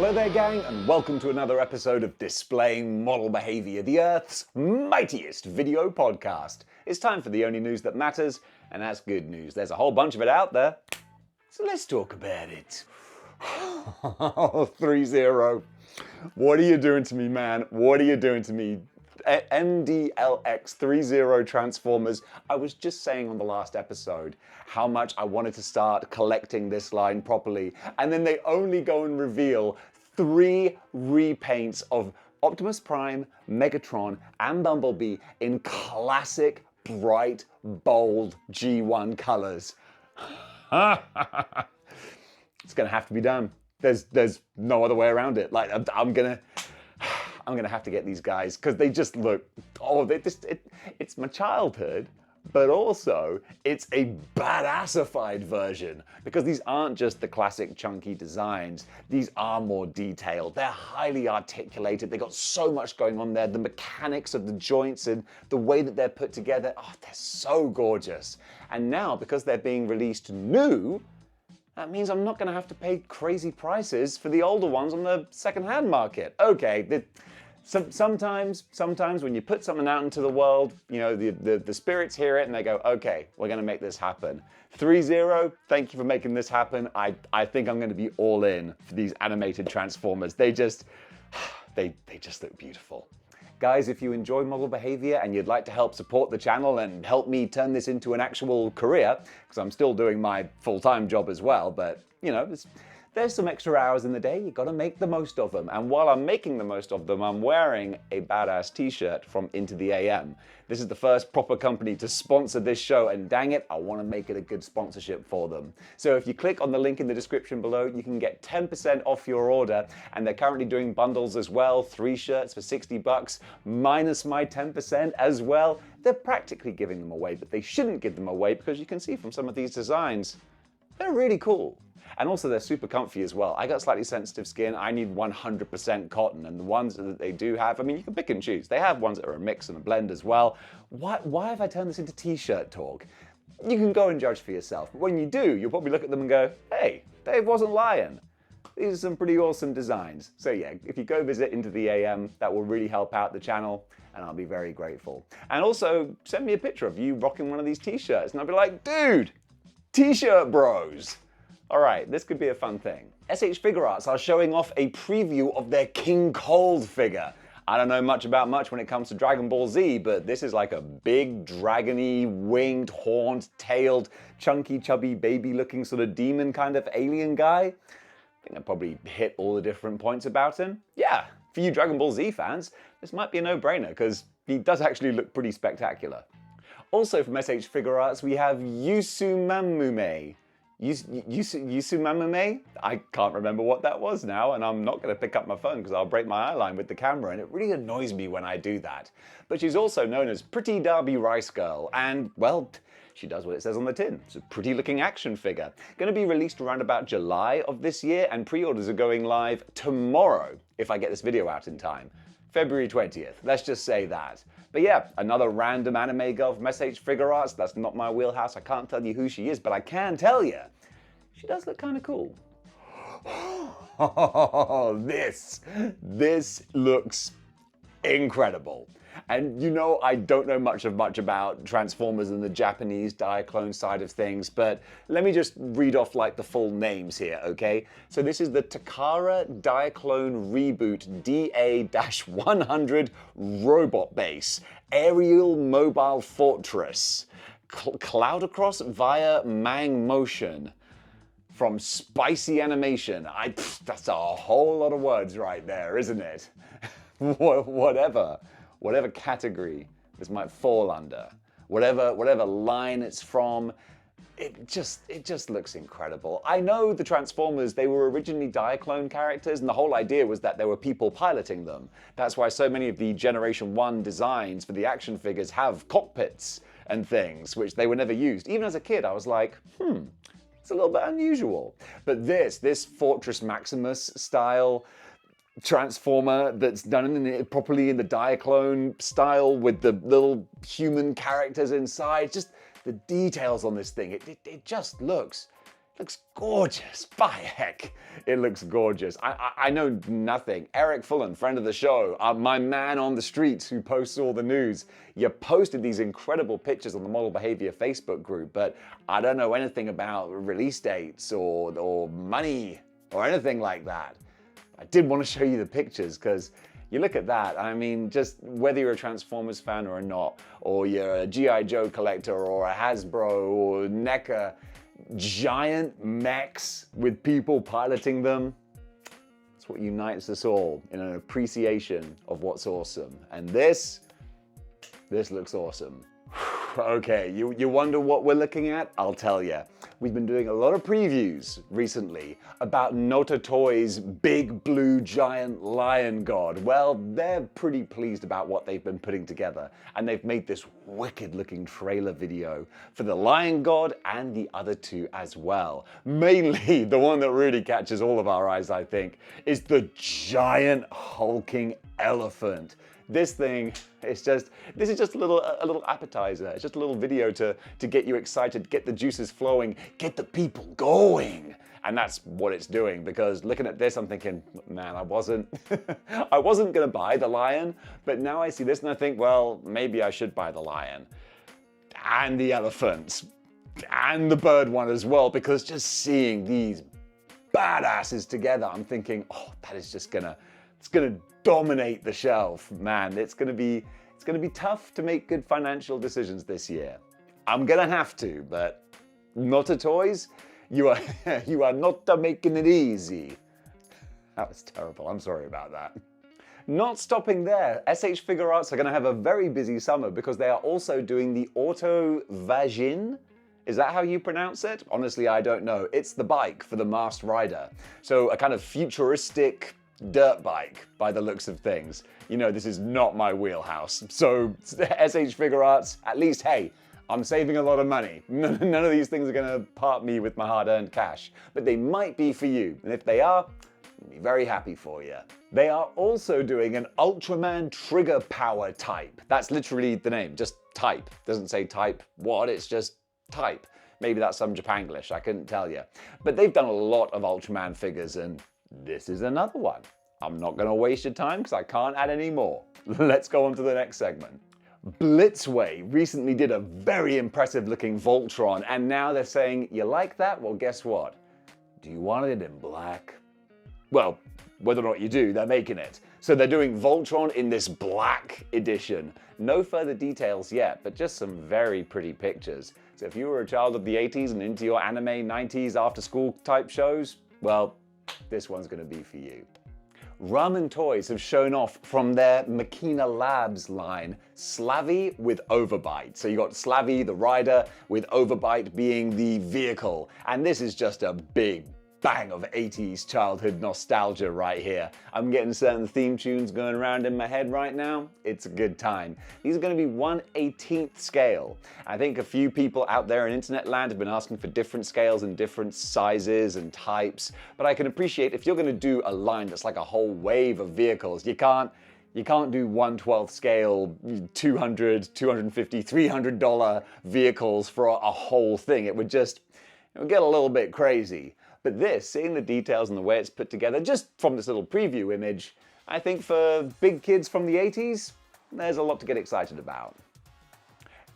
Hello there gang, and welcome to another episode of Displaying-Model-Behaviour, the Earth's mightiest video podcast. It's time for the only news that matters, and that's good news. There's a whole bunch of it out there, so let's talk about it. 3-0. What are you doing to me, man? What are you doing to me? MDLX 3-0 Transformers. I was just saying on the last episode how much I wanted to start collecting this line properly, and then they only go and reveal 3 repaints of Optimus Prime, Megatron, and Bumblebee in classic, bright, bold G1 colors. It's gonna have to be done. There's no other way around it. Like I'm gonna have to get these guys because they just look, it's my childhood, but also it's a badassified version because these aren't just the classic chunky designs. These are more detailed. They're highly articulated. They got so much going on there. The mechanics of the joints and the way that they're put together, they're so gorgeous. And now, because they're being released new, that means I'm not going to have to pay crazy prices for the older ones on the second-hand market. Okay, sometimes when you put something out into the world, you know, the spirits hear it and they go, okay, we're going to make this happen. 3-0, thank you for making this happen. I think I'm going to be all in for these animated Transformers. They just look beautiful. Guys, if you enjoy model behavior and you'd like to help support the channel and help me turn this into an actual career, because I'm still doing my full-time job as well, but, you know, there's some extra hours in the day, you gotta make the most of them. And while I'm making the most of them, I'm wearing a badass t-shirt from Into the AM. This is the first proper company to sponsor this show, and dang it, I wanna make it a good sponsorship for them. So if you click on the link in the description below, you can get 10% off your order, and they're currently doing bundles as well, 3 shirts for 60 bucks, minus my 10% as well. They're practically giving them away, but they shouldn't give them away because you can see from some of these designs, they're really cool. And also they're super comfy as well. I got slightly sensitive skin, I need 100% cotton, and the ones that they do have, I mean, you can pick and choose. They have ones that are a mix and a blend as well. Why have I turned this into t-shirt talk? You can go and judge for yourself. But when you do, you'll probably look at them and go, hey, Dave wasn't lying. These are some pretty awesome designs. So yeah, if you go visit Into the AM, that will really help out the channel, and I'll be very grateful. And also, send me a picture of you rocking one of these t-shirts, and I'll be like, dude, t-shirt bros. All right, this could be a fun thing. SH Figure Arts are showing off a preview of their King Cold figure. I don't know much about much when it comes to Dragonball Z, but this is like a big, dragony, winged, horned, tailed, chunky, chubby, baby-looking sort of demon kind of alien guy. I think that probably hit all the different points about him. Yeah, for you Dragon Ball Z fans, this might be a no-brainer because he does actually look pretty spectacular. Also from SH Figure Arts, we have Yusumamume. Yusumamume? I can't remember what that was now, and I'm not going to pick up my phone because I'll break my eye line with the camera, and it really annoys me when I do that. But she's also known as Pretty Derby Rice Girl, and, well, she does what it says on the tin. It's a pretty looking action figure. Going to be released around about July of this year, and pre-orders are going live tomorrow, if I get this video out in time. February 20th, let's just say that. But yeah, another random anime girl from SH Figure Arts. That's not my wheelhouse. I can't tell you who she is, but I can tell you, she does look kind of cool. This looks incredible. And you know, I don't know much about Transformers and the Japanese Diaclone side of things, but let me just read off like the full names here, okay? So this is the Takara Diaclone Reboot DA-100 Robot Base, Aerial Mobile Fortress, Cloud Across via Mang Motion, from Spicy Animation. That's a whole lot of words right there, isn't it? Whatever category this might fall under, whatever line it's from, it just looks incredible. I know the Transformers, they were originally Diaclone characters, and the whole idea was that there were people piloting them. That's why so many of the Generation 1 designs for the action figures have cockpits and things, which they were never used. Even as a kid, I was like, it's a little bit unusual. But this Fortress Maximus style Transformer that's done properly in the Diaclone style with the little human characters inside, just the details on this thing, it just looks Looks gorgeous. By heck, it looks gorgeous. I know nothing. Eric Fullen, friend of the show, my man on the streets who posts all the news. You posted these incredible pictures on the Model Behavior Facebook group, but I don't know anything about release dates or money or anything like that. I did want to show you the pictures because you look at that, I mean, just whether you're a Transformers fan or not, or you're a G.I. Joe collector or a Hasbro or NECA, giant mechs with people piloting them. It's what unites us all in an appreciation of what's awesome. And this looks awesome. Okay, you wonder what we're looking at? I'll tell you. We've been doing a lot of previews recently about Noto Toys' big blue giant lion god. Well, they're pretty pleased about what they've been putting together, and they've made this wicked looking trailer video for the lion god and the other two as well. Mainly, the one that really catches all of our eyes, I think, is the giant hulking elephant. This thing is just a little appetizer. It's just a little video to get you excited, get the juices flowing, get the people going. And that's what it's doing, because looking at this, I'm thinking, man, I wasn't gonna buy the lion, but now I see this and I think, well, maybe I should buy the lion. And the elephants. And the bird one as well, because just seeing these badasses together, I'm thinking, oh, that is just it's gonna dominate the shelf, man. It's gonna be tough to make good financial decisions this year. I'm gonna have to, but Noto Toys, you are not making it easy. That was terrible. I'm sorry about that. Not stopping there, SH Figure Arts are gonna have a very busy summer because they are also doing the Auto Vagin. Is that how you pronounce it? Honestly, I don't know. It's the bike for the Masked Rider. So a kind of futuristic dirt bike by the looks of things. You know, this is not my wheelhouse. So SH Figure Arts, at least, hey, I'm saving a lot of money. None of these things are gonna part me with my hard-earned cash, but they might be for you. And if they are, I'll be very happy for you. They are also doing an Ultraman trigger power type. That's literally the name, just type. Doesn't say type what, it's just type. Maybe that's some Japanglish, I couldn't tell you. But they've done a lot of Ultraman figures, and this is another one. I'm not gonna waste your time because I can't add any more. Let's go on to the next segment. Blitzway recently did a very impressive looking Voltron, and now they're saying, you like that? Well, guess what? Do you want it in black? Well, whether or not you do, they're making it. So they're doing Voltron in this black edition. No further details yet, but just some very pretty pictures. So if you were a child of the 80s and into your anime 90s after school type shows, well, this one's gonna be for you. Ramen Toys have shown off from their Makina Labs line, Slavy with Overbite. So you got Slavy, the rider, with Overbite being the vehicle. And this is just a big bang of 80s childhood nostalgia right here. I'm getting certain theme tunes going around in my head right now. It's a good time. These are going to be 1/18th scale. I think a few people out there in internet land have been asking for different scales and different sizes and types, but I can appreciate if you're going to do a line that's like a whole wave of vehicles, you can't do 1/12th scale $200, $250, $300 vehicles for a whole thing. It would get a little bit crazy. But this, seeing the details and the way it's put together, just from this little preview image, I think for big kids from the 80s, there's a lot to get excited about.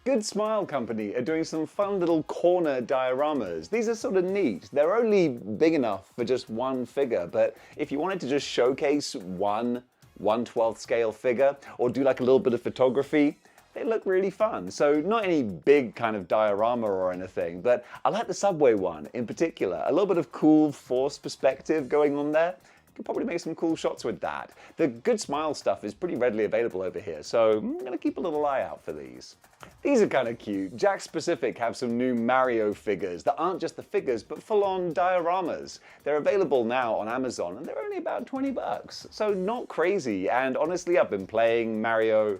Good Smile Company are doing some fun little corner dioramas. These are sort of neat. They're only big enough for just one figure, but if you wanted to just showcase one 1/12th scale figure, or do like a little bit of photography, they look really fun. So not any big kind of diorama or anything, but I like the subway one in particular. A little bit of cool force perspective going on there. You could probably make some cool shots with that. The Good Smile stuff is pretty readily available over here, so I'm gonna keep a little eye out for these. These are kind of cute. Jakks Pacific have some new Mario figures that aren't just the figures, but full-on dioramas. They're available now on Amazon, and they're only about 20 bucks. So not crazy, and honestly, I've been playing Mario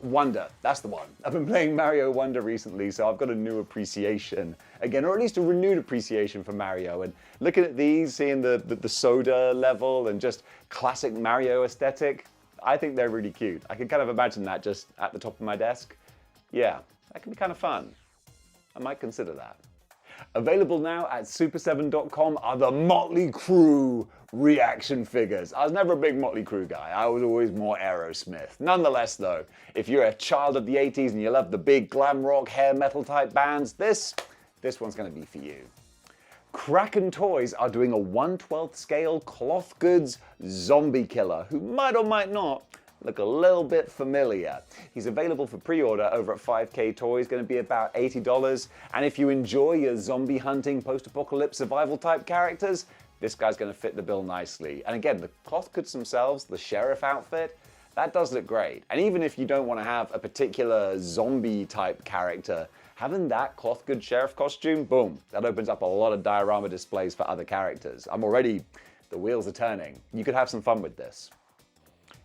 Wonder, that's the one. I've been playing Mario Wonder recently, so I've got a new appreciation again, or at least a renewed appreciation for Mario. And looking at these, seeing the soda level and just classic Mario aesthetic, I think they're really cute. I can kind of imagine that just at the top of my desk. Yeah, that can be kind of fun. I might consider that. Available now at super7.com are the Motley Crue reaction figures. I was never a big Motley Crue guy. I was always more Aerosmith. Nonetheless though, if you're a child of the 80s and you love the big glam rock hair metal type bands, this one's gonna be for you. Kraken Toys are doing a 1/12 scale cloth goods zombie killer who might or might not look a little bit familiar. He's available for pre-order over at 5K Toys, going to be about $80. And if you enjoy your zombie hunting, post-apocalypse survival type characters, this guy's going to fit the bill nicely. And again, the cloth goods themselves, the sheriff outfit, that does look great. And even if you don't want to have a particular zombie type character, having that cloth goods sheriff costume, boom, that opens up a lot of diorama displays for other characters. The wheels are turning. You could have some fun with this.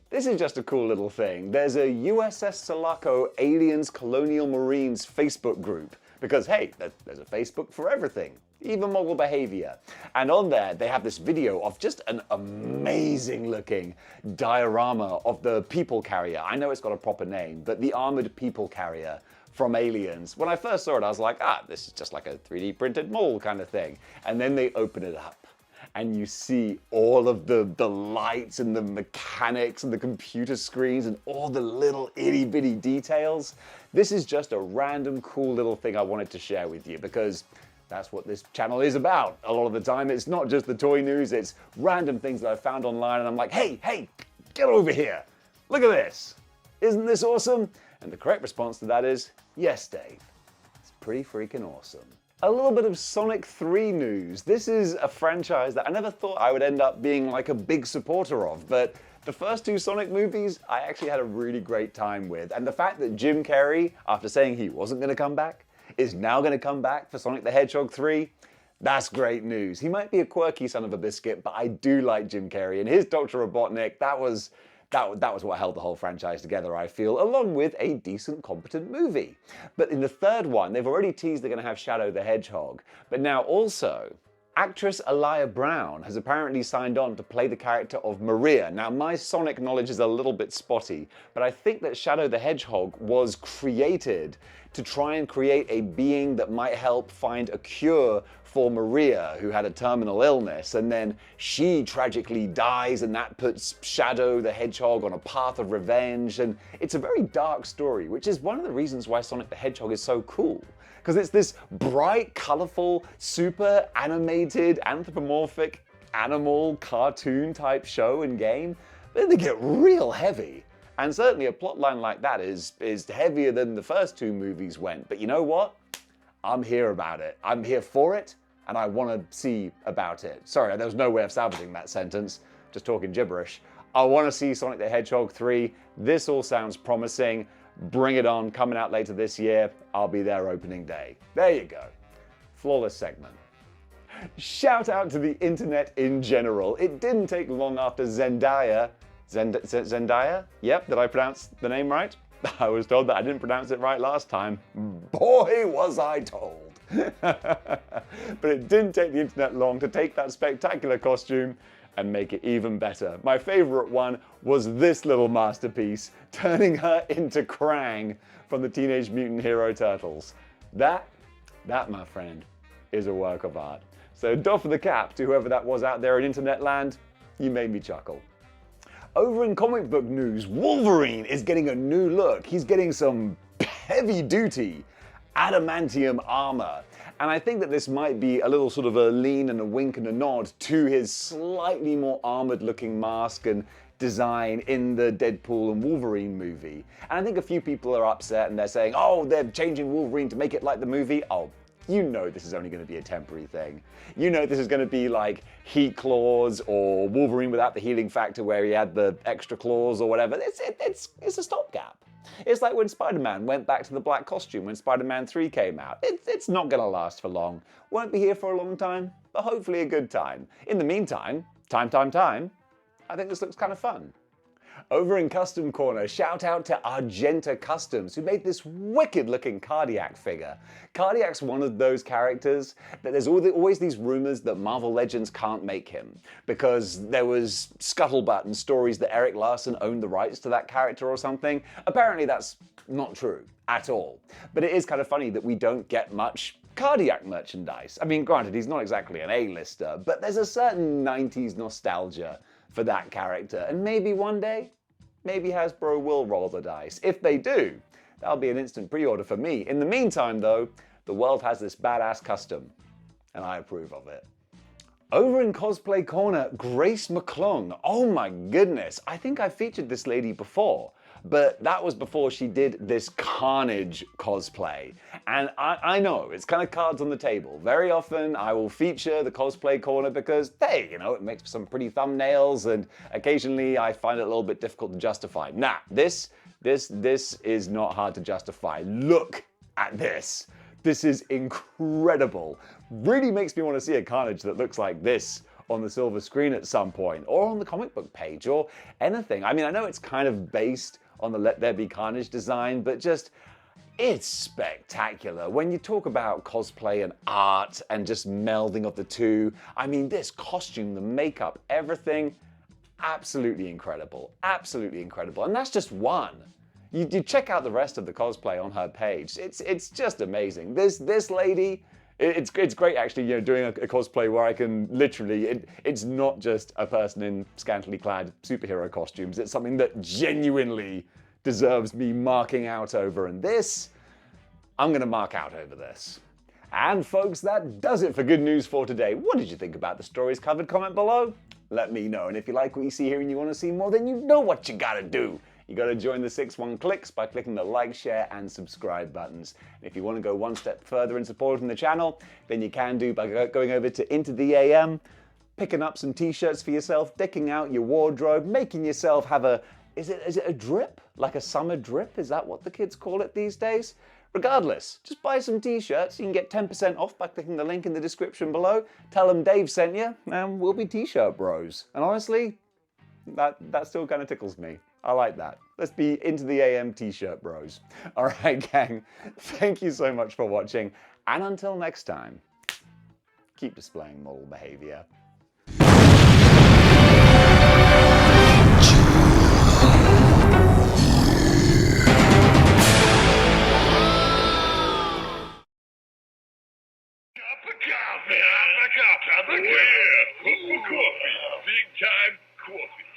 This is just a cool little thing. There's a USS Sulaco Aliens Colonial Marines Facebook group. Because hey, there's a Facebook for everything, even model behavior. And on there, they have this video of just an amazing looking diorama of the people carrier. I know it's got a proper name, but the armored people carrier from Aliens. When I first saw it, I was like, this is just like a 3D printed mold kind of thing. And then they open it up, and you see all of the lights and the mechanics and the computer screens and all the little itty bitty details. This is just a random cool little thing I wanted to share with you because that's what this channel is about. A lot of the time it's not just the toy news, it's random things that I found online and I'm like, hey, get over here. Look at this. Isn't this awesome? And the correct response to that is, yes, Dave. It's pretty freaking awesome. A little bit of Sonic 3 news. This is a franchise that I never thought I would end up being like a big supporter of, but the first two Sonic movies I actually had a really great time with. And the fact that Jim Carrey, after saying he wasn't going to come back, is now going to come back for Sonic the Hedgehog 3, that's great news. He might be a quirky son of a biscuit, but I do like Jim Carrey, and his Dr. Robotnik, that was what held the whole franchise together, I feel, along with a decent, competent movie. But in the third one, they've already teased they're going to have Shadow the Hedgehog. But now also, actress Aliyah Brown has apparently signed on to play the character of Maria. Now, my Sonic knowledge is a little bit spotty, but I think that Shadow the Hedgehog was created to try and create a being that might help find a cure for Maria, who had a terminal illness, and then she tragically dies, and that puts Shadow the Hedgehog on a path of revenge, and it's a very dark story, which is one of the reasons why Sonic the Hedgehog is so cool. Because it's this bright, colorful, super animated, anthropomorphic animal cartoon type show and game, but then they get real heavy. And certainly a plotline like that is heavier than the first two movies went, but you know what? I'm here about it. I'm here for it, and I want to see about it. Sorry, there was no way of salvaging that sentence. Just talking gibberish. I want to see Sonic the Hedgehog 3. This all sounds promising. Bring it on, coming out later this year. I'll be there opening day. There you go. Flawless segment. Shout out to the internet in general. It didn't take long after Zendaya? Yep, did I pronounce the name right? I was told that I didn't pronounce it right last time. Boy, was I told. But it didn't take the internet long to take that spectacular costume and make it even better. My favorite one was this little masterpiece, turning her into Krang from the Teenage Mutant Hero Turtles. That, my friend, is a work of art. So doff of the cap to whoever that was out there in internet land. You made me chuckle. Over in comic book news, Wolverine is getting a new look. He's getting some heavy-duty adamantium armor. And I think that this might be a little sort of a lean and a wink and a nod to his slightly more armored-looking mask and design in the Deadpool and Wolverine movie. And I think a few people are upset and they're saying, oh, they're changing Wolverine to make it like the movie. Oh, you know this is only going to be a temporary thing. You know this is going to be like Heat Claws or Wolverine without the healing factor where he had the extra claws or whatever. It's a stopgap. It's like when Spider-Man went back to the black costume when Spider-Man 3 came out. It's not going to last for long. Won't be here for a long time, but hopefully a good time. In the meantime, I think this looks kind of fun. Over in Custom Corner, shout out to Argenta Customs, who made this wicked looking Cardiac figure. Cardiac's one of those characters that there's always these rumors that Marvel Legends can't make him, because there was scuttlebutt and stories that Eric Larson owned the rights to that character or something. Apparently that's not true. at all. But it is kind of funny that we don't get much Cardiac merchandise. I mean, granted, he's not exactly an A-lister, but there's a certain 90s nostalgia for that character. And maybe one day, maybe Hasbro will roll the dice. If they do, that'll be an instant pre-order for me. In the meantime, though, the world has this badass custom, and I approve of it. Over in Cosplay Corner, Grace McClung. Oh my goodness, I think I featured this lady before, but that was before she did this Carnage cosplay. And I know, it's kind of cards on the table. Very often I will feature the Cosplay Corner because, hey, you know, it makes for some pretty thumbnails, and occasionally I find it a little bit difficult to justify. Nah, this is not hard to justify. Look at this. This is incredible. Really makes me want to see a Carnage that looks like this on the silver screen at some point, or on the comic book page, or anything. I mean, I know it's kind of based on the Let There Be Carnage design, but just, it's spectacular. When you talk about cosplay and art and just melding of the two, I mean, this costume, the makeup, everything, absolutely incredible. Absolutely incredible. And that's just one. You check out the rest of the cosplay on her page. It's just amazing. This lady, it's great actually, you know, doing a cosplay where I can literally, it's not just a person in scantily clad superhero costumes. It's something that genuinely deserves me marking out over. And this, I'm gonna mark out over this. And folks, that does it for Good News for today. What did you think about the stories covered? Comment below. Let me know. And if you like what you see here and you want to see more, then you know what you gotta do. You got to join the 6-1 Clicks by clicking the like, share, and subscribe buttons. And if you want to go one step further in supporting the channel, then you can do by going over to Into the AM, picking up some t-shirts for yourself, decking out your wardrobe, making yourself have a, is it a drip? Like a summer drip? Is that what the kids call it these days? Regardless, just buy some t-shirts. You can get 10% off by clicking the link in the description below. Tell them Dave sent you, and we'll be t-shirt bros. And honestly, that still kind of tickles me. I like that. Let's be Into the AM t-shirt bros. All right, gang. Thank you so much for watching. And until next time, keep displaying model behavior. Cup of coffee, big time coffee.